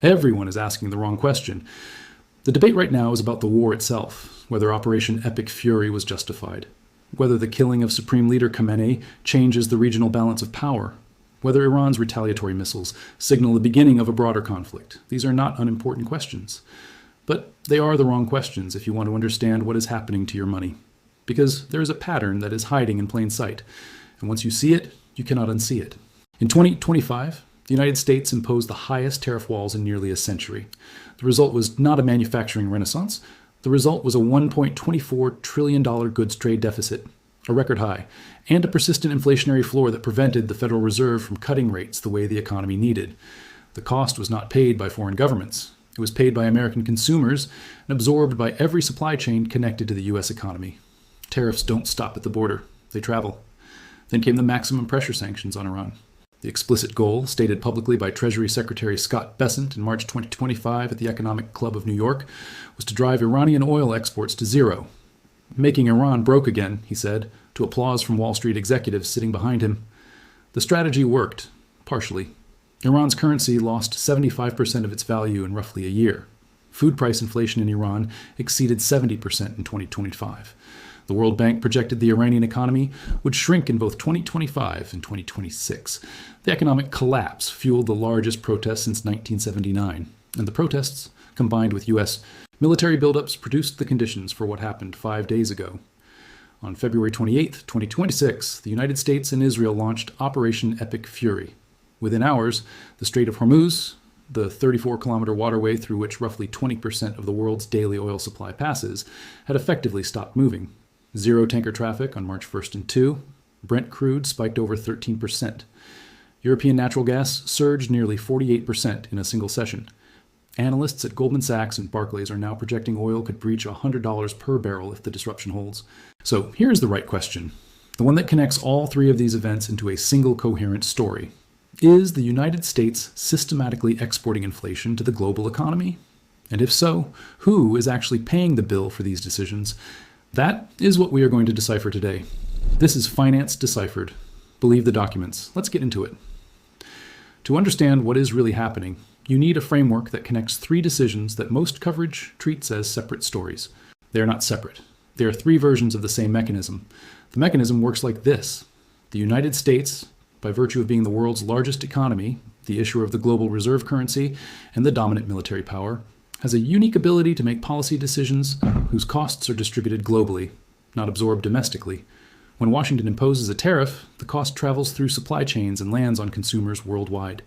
Everyone is asking the wrong question. The debate right now is about the war itself, whether Operation Epic Fury was justified, whether the killing of Supreme Leader Khamenei changes the regional balance of power, whether Iran's retaliatory missiles signal the beginning of a broader conflict. These are not unimportant questions. But they are the wrong questions if you want to understand what is happening to your money. Because there is a pattern that is hiding in plain sight. And once you see it, you cannot unsee it. In 2025, the United States imposed the highest tariff walls in nearly a century. The result was not a manufacturing renaissance. The result was a $1.24 trillion goods trade deficit, a record high, and a persistent inflationary floor that prevented the Federal Reserve from cutting rates the way the economy needed. The cost was not paid by foreign governments. It was paid by American consumers and absorbed by every supply chain connected to the U.S. economy. Tariffs don't stop at the border. They travel. Then came the maximum pressure sanctions on Iran. The explicit goal, stated publicly by Treasury Secretary Scott Bessent in March 2025 at the Economic Club of New York, was to drive Iranian oil exports to zero. Making Iran broke again, he said, to applause from Wall Street executives sitting behind him. The strategy worked, partially. Iran's currency lost 75% of its value in roughly a year. Food price inflation in Iran exceeded 70% in 2025. The World Bank projected the Iranian economy would shrink in both 2025 and 2026. The economic collapse fueled the largest protests since 1979, and the protests, combined with U.S. military buildups, produced the conditions for what happened 5 days ago. On February 28, 2026, the United States and Israel launched Operation Epic Fury. Within hours, the Strait of Hormuz, the 34-kilometer waterway through which roughly 20% of the world's daily oil supply passes, had effectively stopped moving. Zero tanker traffic on March 1st and 2. Brent crude spiked over 13%. European natural gas surged nearly 48% in a single session. Analysts at Goldman Sachs and Barclays are now projecting oil could breach $100 per barrel if the disruption holds. So here's the right question, the one that connects all three of these events into a single coherent story. Is the United States systematically exporting inflation to the global economy? And if so, who is actually paying the bill for these decisions? That is what we are going to decipher today. This is Finance Deciphered. Believe the documents. Let's get into it. To understand what is really happening, you need a framework that connects three decisions that most coverage treats as separate stories. They are not separate. They are three versions of the same mechanism. The mechanism works like this. The United States, by virtue of being the world's largest economy, the issuer of the global reserve currency, and the dominant military power, has a unique ability to make policy decisions whose costs are distributed globally, not absorbed domestically. When Washington imposes a tariff, the cost travels through supply chains and lands on consumers worldwide.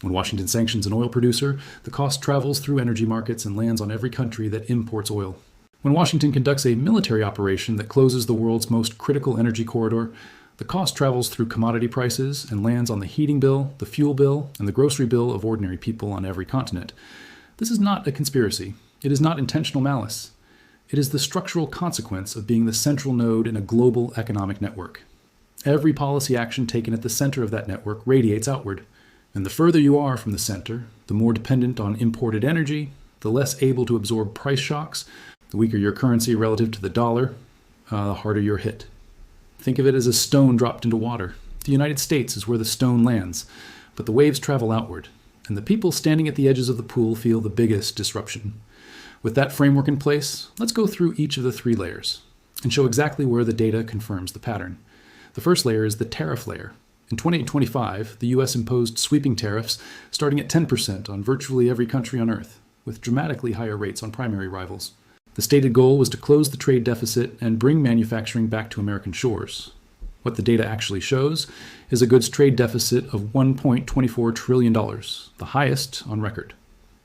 When Washington sanctions an oil producer, the cost travels through energy markets and lands on every country that imports oil. When Washington conducts a military operation that closes the world's most critical energy corridor, the cost travels through commodity prices and lands on the heating bill, the fuel bill, and the grocery bill of ordinary people on every continent. This is not a conspiracy. It is not intentional malice. It is the structural consequence of being the central node in a global economic network. Every policy action taken at the center of that network radiates outward. And the further you are from the center, the more dependent on imported energy, the less able to absorb price shocks, the weaker your currency relative to the dollar, the harder you're hit. Think of it as a stone dropped into water. The United States is where the stone lands, but the waves travel outward, and the people standing at the edges of the pool feel the biggest disruption. With that framework in place, let's go through each of the three layers and show exactly where the data confirms the pattern. The first layer is the tariff layer. In 2025, the U.S. imposed sweeping tariffs starting at 10% on virtually every country on Earth, with dramatically higher rates on primary rivals. The stated goal was to close the trade deficit and bring manufacturing back to American shores. What the data actually shows is a goods trade deficit of $1.24 trillion, the highest on record.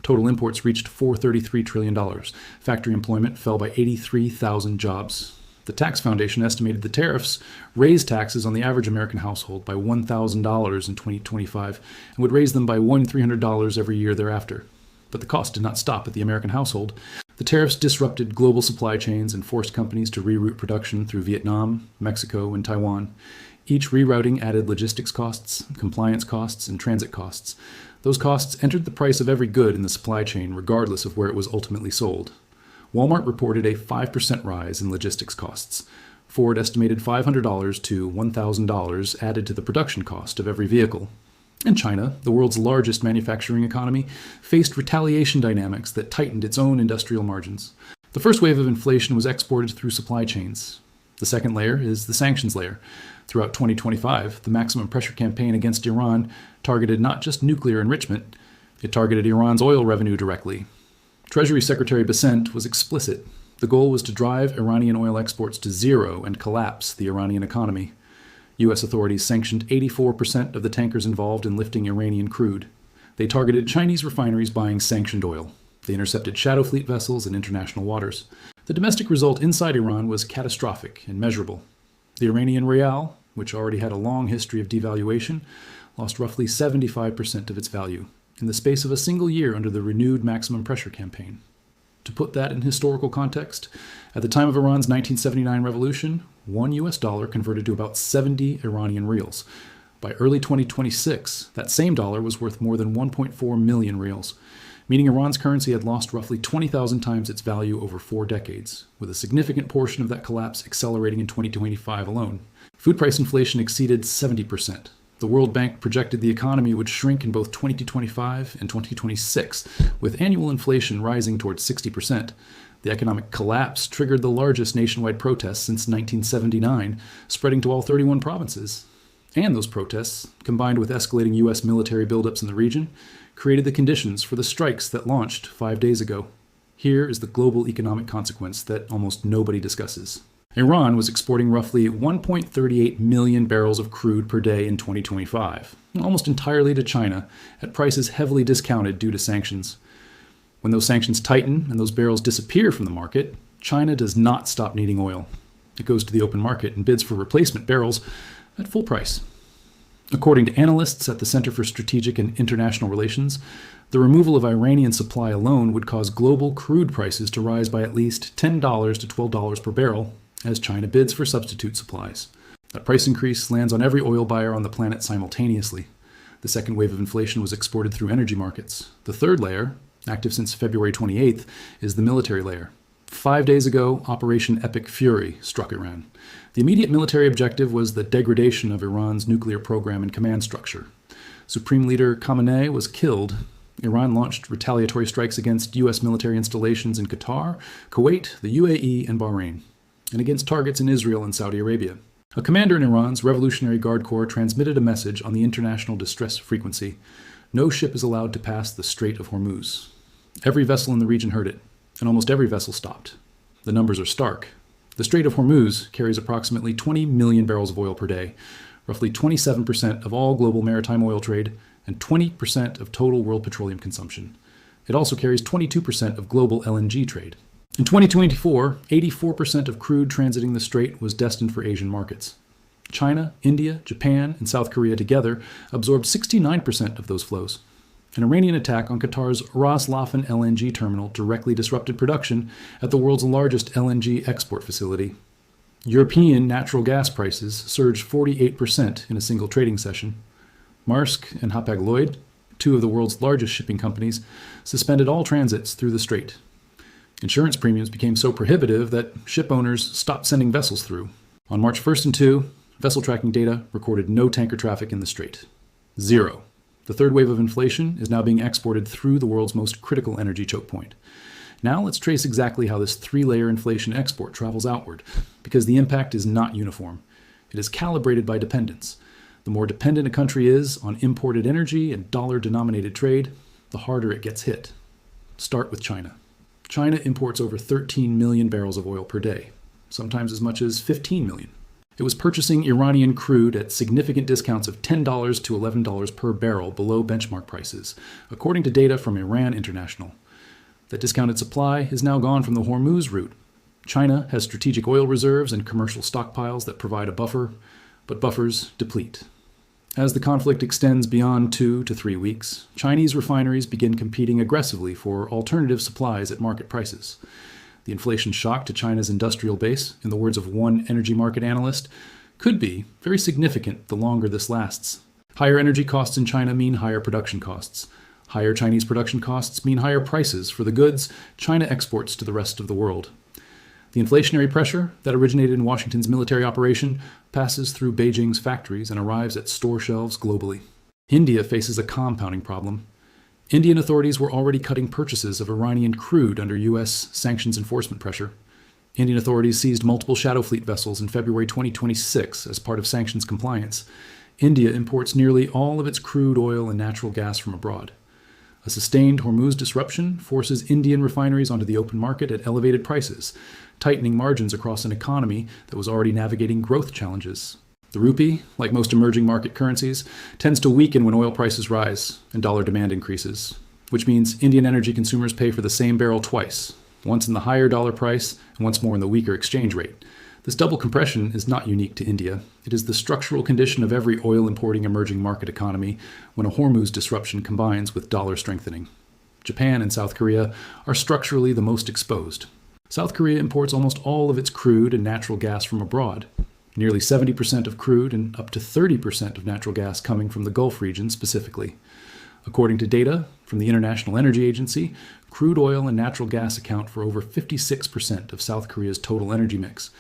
Total imports reached $433 trillion. Factory employment fell by 83,000 jobs. The Tax Foundation estimated the tariffs raised taxes on the average American household by $1,000 in 2025 and would raise them by $1,300 every year thereafter. But the cost did not stop at the American household. The tariffs disrupted global supply chains and forced companies to reroute production through Vietnam, Mexico, and Taiwan. Each rerouting added logistics costs, compliance costs, and transit costs. Those costs entered the price of every good in the supply chain, regardless of where it was ultimately sold. Walmart reported a 5% rise in logistics costs. Ford estimated $500 to $1,000 added to the production cost of every vehicle. And China, the world's largest manufacturing economy, faced retaliation dynamics that tightened its own industrial margins. The first wave of inflation was exported through supply chains. The second layer is the sanctions layer. Throughout 2025, the maximum pressure campaign against Iran targeted not just nuclear enrichment, it targeted Iran's oil revenue directly. Treasury Secretary Besant was explicit. The goal was to drive Iranian oil exports to zero and collapse the Iranian economy. U.S. authorities sanctioned 84% of the tankers involved in lifting Iranian crude. They targeted Chinese refineries buying sanctioned oil. They intercepted shadow fleet vessels in international waters. The domestic result inside Iran was catastrophic and measurable. The Iranian rial, which already had a long history of devaluation, lost roughly 75% of its value in the space of a single year under the renewed maximum pressure campaign. To put that in historical context, at the time of Iran's 1979 revolution, $1 US converted to about 70 Iranian rials. By early 2026, that same dollar was worth more than 1.4 million rials, meaning Iran's currency had lost roughly 20,000 times its value over 4 decades, with a significant portion of that collapse accelerating in 2025 alone. Food price inflation exceeded 70%. The World Bank projected the economy would shrink in both 2025 and 2026, with annual inflation rising towards 60%. The economic collapse triggered the largest nationwide protests since 1979, spreading to all 31 provinces. And those protests, combined with escalating U.S. military buildups in the region, created the conditions for the strikes that launched 5 days ago. Here is the global economic consequence that almost nobody discusses. Iran was exporting roughly 1.38 million barrels of crude per day in 2025, almost entirely to China, at prices heavily discounted due to sanctions. When those sanctions tighten and those barrels disappear from the market, China does not stop needing oil. It goes to the open market and bids for replacement barrels at full price. According to analysts at the Center for Strategic and International Relations, the removal of Iranian supply alone would cause global crude prices to rise by at least $10 to $12 per barrel as China bids for substitute supplies. That price increase lands on every oil buyer on the planet simultaneously. The second wave of inflation was exported through energy markets. The third layer, active since February 28th, is the military layer. 5 days ago, Operation Epic Fury struck Iran. The immediate military objective was the degradation of Iran's nuclear program and command structure. Supreme Leader Khamenei was killed. Iran launched retaliatory strikes against U.S. military installations in Qatar, Kuwait, the UAE, and Bahrain, and against targets in Israel and Saudi Arabia. A commander in Iran's Revolutionary Guard Corps transmitted a message on the international distress frequency. No ship is allowed to pass the Strait of Hormuz. Every vessel in the region heard it, and almost every vessel stopped. The numbers are stark. The Strait of Hormuz carries approximately 20 million barrels of oil per day, roughly 27% of all global maritime oil trade, and 20% of total world petroleum consumption. It also carries 22% of global LNG trade. In 2024, 84% of crude transiting the strait was destined for Asian markets. China, India, Japan, and South Korea together absorbed 69% of those flows. An Iranian attack on Qatar's Ras Laffan LNG terminal directly disrupted production at the world's largest LNG export facility. European natural gas prices surged 48% in a single trading session. Maersk and Hapag-Lloyd, two of the world's largest shipping companies, suspended all transits through the strait. Insurance premiums became so prohibitive that ship owners stopped sending vessels through. On March 1st and 2, vessel tracking data recorded no tanker traffic in the strait. Zero. The third wave of inflation is now being exported through the world's most critical energy choke point. Now let's trace exactly how this 3-layer inflation export travels outward, because the impact is not uniform. It is calibrated by dependence. The more dependent a country is on imported energy and dollar-denominated trade, the harder it gets hit. Start with China. China imports over 13 million barrels of oil per day, sometimes as much as 15 million. It was purchasing Iranian crude at significant discounts of $10 to $11 per barrel below benchmark prices, according to data from Iran International. That discounted supply is now gone from the Hormuz route. China has strategic oil reserves and commercial stockpiles that provide a buffer, but buffers deplete. As the conflict extends beyond 2 to 3 weeks, Chinese refineries begin competing aggressively for alternative supplies at market prices. The inflation shock to China's industrial base, in the words of one energy market analyst, could be very significant the longer this lasts. Higher energy costs in China mean higher production costs. Higher Chinese production costs mean higher prices for the goods China exports to the rest of the world. The inflationary pressure that originated in Washington's military operation passes through Beijing's factories and arrives at store shelves globally. India faces a compounding problem. Indian authorities were already cutting purchases of Iranian crude under U.S. sanctions enforcement pressure. Indian authorities seized multiple shadow fleet vessels in February 2026 as part of sanctions compliance. India imports nearly all of its crude oil and natural gas from abroad. A sustained Hormuz disruption forces Indian refineries onto the open market at elevated prices, tightening margins across an economy that was already navigating growth challenges. The rupee, like most emerging market currencies, tends to weaken when oil prices rise and dollar demand increases, which means Indian energy consumers pay for the same barrel twice, once in the higher dollar price and once more in the weaker exchange rate. This double compression is not unique to India. It is the structural condition of every oil-importing emerging market economy when a Hormuz disruption combines with dollar strengthening. Japan and South Korea are structurally the most exposed. South Korea imports almost all of its crude and natural gas from abroad. Nearly 70% of crude and up to 30% of natural gas coming from the Gulf region specifically. According to data from the International Energy Agency, crude oil and natural gas account for over 56% of South Korea's total energy mix.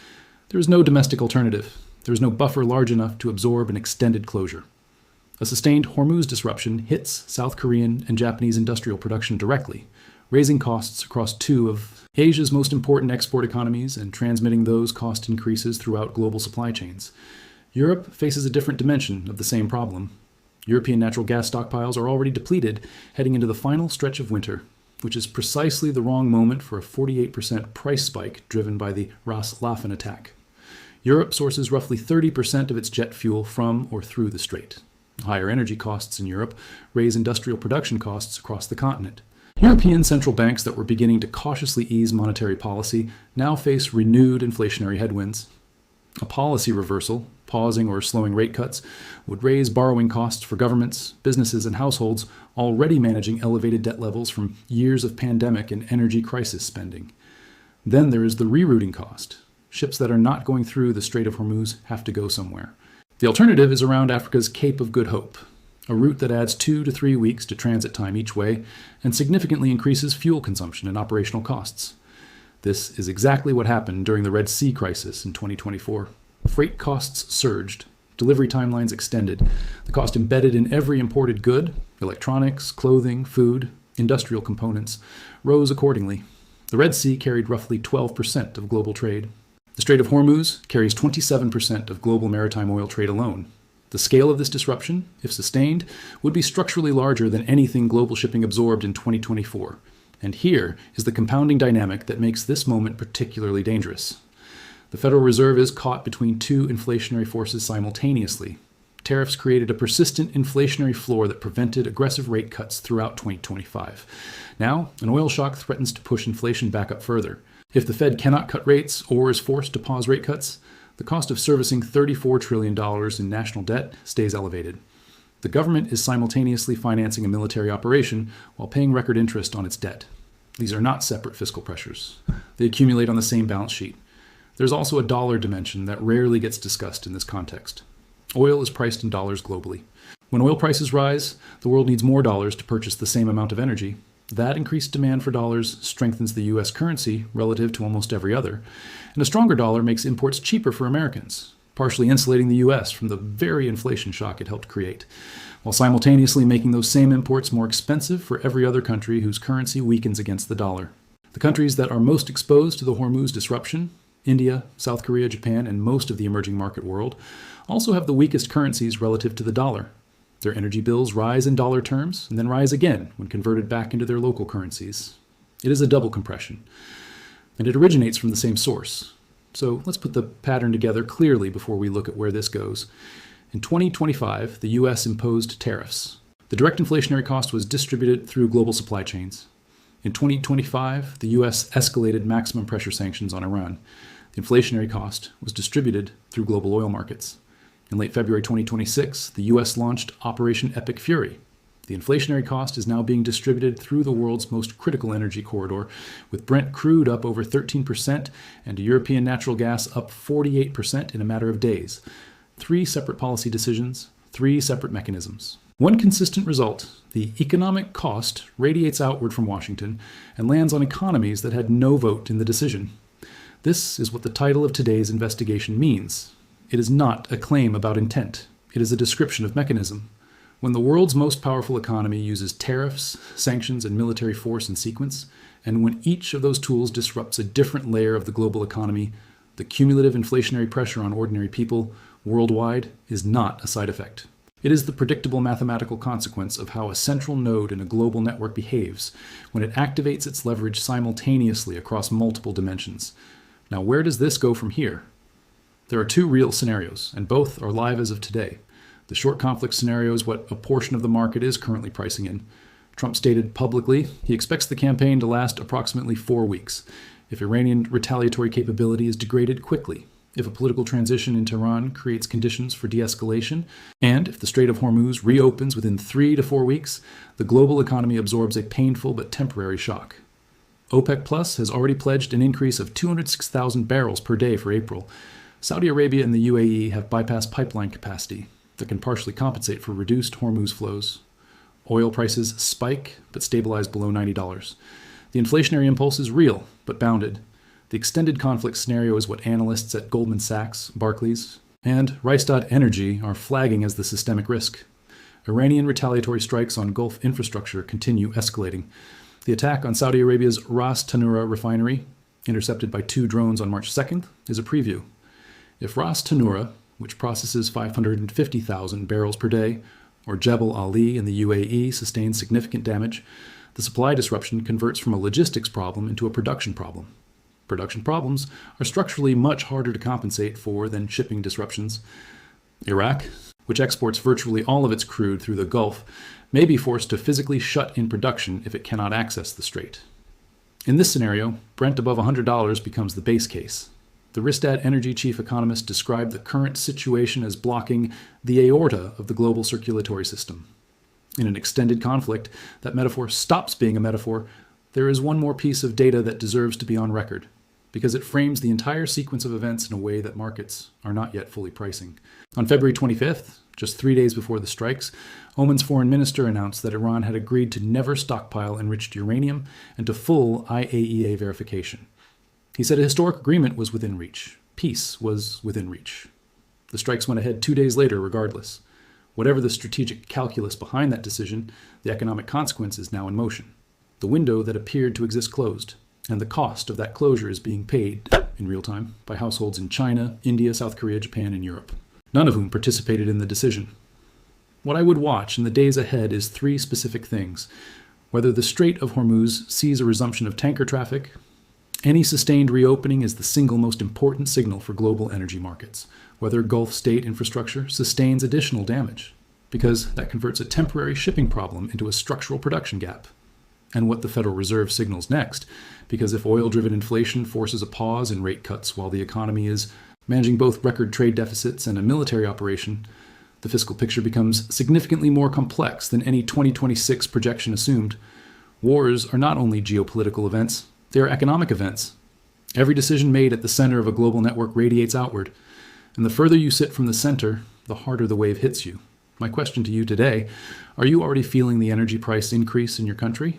There is no domestic alternative. There is no buffer large enough to absorb an extended closure. A sustained Hormuz disruption hits South Korean and Japanese industrial production directly, raising costs across two of Asia's most important export economies and transmitting those cost increases throughout global supply chains. Europe faces a different dimension of the same problem. European natural gas stockpiles are already depleted, heading into the final stretch of winter, which is precisely the wrong moment for a 48% price spike driven by the Ras Laffan attack. Europe sources roughly 30% of its jet fuel from or through the strait. Higher energy costs in Europe raise industrial production costs across the continent. European central banks that were beginning to cautiously ease monetary policy now face renewed inflationary headwinds. A policy reversal, pausing or slowing rate cuts, would raise borrowing costs for governments, businesses, and households already managing elevated debt levels from years of pandemic and energy crisis spending. Then there is the rerouting cost. Ships that are not going through the Strait of Hormuz have to go somewhere. The alternative is around Africa's Cape of Good Hope, a route that adds 2 to 3 weeks to transit time each way and significantly increases fuel consumption and operational costs. This is exactly what happened during the Red Sea crisis in 2024. Freight costs surged, delivery timelines extended, the cost embedded in every imported good, electronics, clothing, food, industrial components, rose accordingly. The Red Sea carried roughly 12% of global trade. The Strait of Hormuz carries 27% of global maritime oil trade alone. The scale of this disruption, if sustained, would be structurally larger than anything global shipping absorbed in 2024. And here is the compounding dynamic that makes this moment particularly dangerous. The Federal Reserve is caught between two inflationary forces simultaneously. Tariffs created a persistent inflationary floor that prevented aggressive rate cuts throughout 2025. Now, an oil shock threatens to push inflation back up further. If the Fed cannot cut rates or is forced to pause rate cuts, the cost of servicing $34 trillion in national debt stays elevated. The government is simultaneously financing a military operation while paying record interest on its debt. These are not separate fiscal pressures. They accumulate on the same balance sheet. There's also a dollar dimension that rarely gets discussed in this context. Oil is priced in dollars globally. When oil prices rise, the world needs more dollars to purchase the same amount of energy. That increased demand for dollars strengthens the U.S. currency relative to almost every other, and a stronger dollar makes imports cheaper for Americans, partially insulating the U.S. from the very inflation shock it helped create, while simultaneously making those same imports more expensive for every other country whose currency weakens against the dollar. The countries that are most exposed to the Hormuz disruption, India, South Korea, Japan, and most of the emerging market world, also have the weakest currencies relative to the dollar. Their energy bills rise in dollar terms and then rise again when converted back into their local currencies. It is a double compression, and it originates from the same source. So let's put the pattern together clearly before we look at where this goes. In 2025, the U.S. imposed tariffs. The direct inflationary cost was distributed through global supply chains. In 2025, the U.S. escalated maximum pressure sanctions on Iran. The inflationary cost was distributed through global oil markets. In late February 2026, the U.S. launched Operation Epic Fury. The inflationary cost is now being distributed through the world's most critical energy corridor, with Brent crude up over 13% and European natural gas up 48% in a matter of days. 3 separate policy decisions, 3 separate mechanisms. One consistent result: the economic cost radiates outward from Washington and lands on economies that had no vote in the decision. This is what the title of today's investigation means. It is not a claim about intent. It is a description of mechanism. When the world's most powerful economy uses tariffs, sanctions, and military force in sequence, and when each of those tools disrupts a different layer of the global economy, the cumulative inflationary pressure on ordinary people worldwide is not a side effect. It is the predictable mathematical consequence of how a central node in a global network behaves when it activates its leverage simultaneously across multiple dimensions. Now, where does this go from here? There are two real scenarios, and both are live as of today. The short conflict scenario is what a portion of the market is currently pricing in. Trump stated publicly he expects the campaign to last approximately 4 weeks, if Iranian retaliatory capability is degraded quickly, if a political transition in Tehran creates conditions for de-escalation, and if the Strait of Hormuz reopens within 3 to 4 weeks, the global economy absorbs a painful but temporary shock. OPEC Plus has already pledged an increase of 206,000 barrels per day for April. Saudi Arabia and the UAE have bypassed pipeline capacity that can partially compensate for reduced Hormuz flows. Oil prices spike but stabilize below $90. The inflationary impulse is real but bounded. The extended conflict scenario is what analysts at Goldman Sachs, Barclays, and Rystad Energy are flagging as the systemic risk. Iranian retaliatory strikes on Gulf infrastructure continue escalating. The attack on Saudi Arabia's Ras Tanura refinery, intercepted by 2 drones on March 2nd, is a preview. If Ras Tanura, which processes 550,000 barrels per day, or Jebel Ali in the UAE sustains significant damage, the supply disruption converts from a logistics problem into a production problem. Production problems are structurally much harder to compensate for than shipping disruptions. Iraq, which exports virtually all of its crude through the Gulf, may be forced to physically shut in production if it cannot access the strait. In this scenario, Brent above $100 becomes the base case. The Rystad Energy chief economist described the current situation as blocking the aorta of the global circulatory system. In an extended conflict, that metaphor stops being a metaphor. There is one more piece of data that deserves to be on record, because it frames the entire sequence of events in a way that markets are not yet fully pricing. On February 25th, just 3 days before the strikes, Oman's foreign minister announced that Iran had agreed to never stockpile enriched uranium and to full IAEA verification. He said a historic agreement was within reach. Peace was within reach. The strikes went ahead 2 days later regardless. Whatever the strategic calculus behind that decision, the economic consequence is now in motion. The window that appeared to exist closed, and the cost of that closure is being paid in real time by households in China, India, South Korea, Japan, and Europe, none of whom participated in the decision. What I would watch in the days ahead is 3 specific things: whether the Strait of Hormuz sees a resumption of tanker traffic. Any sustained reopening is the single most important signal for global energy markets, whether Gulf state infrastructure sustains additional damage, because that converts a temporary shipping problem into a structural production gap, and what the Federal Reserve signals next, because if oil-driven inflation forces a pause in rate cuts while the economy is managing both record trade deficits and a military operation, the fiscal picture becomes significantly more complex than any 2026 projection assumed. Wars are not only geopolitical events, they are economic events. Every decision made at the center of a global network radiates outward, and the further you sit from the center, the harder the wave hits you. My question to you today, are you already feeling the energy price increase in your country?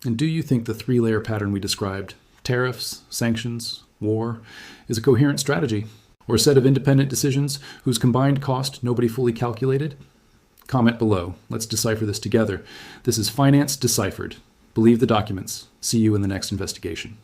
And do you think the 3-layer pattern we described, tariffs, sanctions, war, is a coherent strategy, or a set of independent decisions whose combined cost nobody fully calculated? Comment below. Let's decipher this together. This is Finance Deciphered. Believe the documents. See you in the next investigation.